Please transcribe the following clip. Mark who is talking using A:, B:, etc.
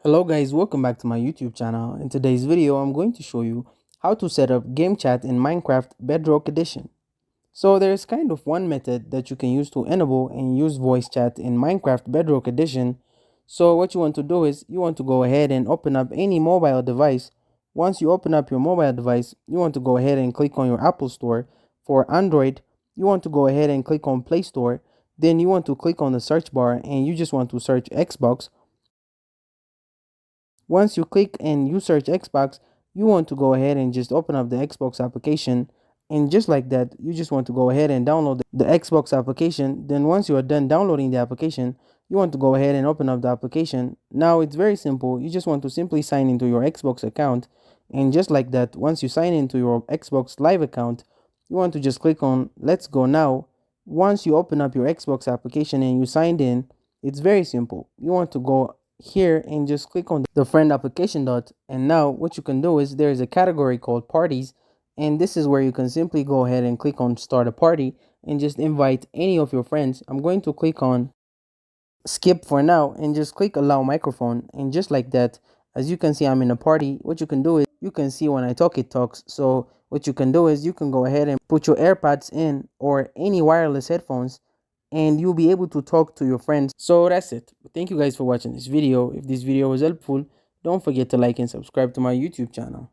A: Hello guys, welcome back to my YouTube channel. In today's video, I'm going to show you how to set up game chat in Minecraft Bedrock Edition. So there's kind of one method that you can use to enable and use voice chat in Minecraft Bedrock Edition. So what you want to do is you want to go ahead and open up any mobile device. Once you open up your mobile device, you want to go ahead and click on your Apple Store. For Android, you want to go ahead and click on Play Store. Then you want to click on the search bar and you just want to search Xbox. Once you click and you search Xbox, you want to go ahead and just open up the Xbox application. And just like that, you just want to go ahead and download the Xbox application. Then once you are done downloading the application, you want to go ahead and open up the application. Now it's very simple. You just want to simply sign into your Xbox account. And just like that, once you sign into your Xbox Live account, you want to just click on Let's Go Now. Once you open up your Xbox application and you signed in, it's very simple. You want to go here and just click on the friend application dot, and now what you can do is there is a category called parties, and this is where you can simply go ahead and click on start a party and just invite any of your friends. I'm going to click on skip for now and just click allow microphone, and just like that, as you can see, I'm in a party. What you can do is you can see when I talk it talks. So what you can do is you can go ahead and put your AirPods in or any wireless headphones, and you'll be able to talk to your friends. So that's it. Thank you guys for watching this video. If this video was helpful, don't forget to like and subscribe to my YouTube channel.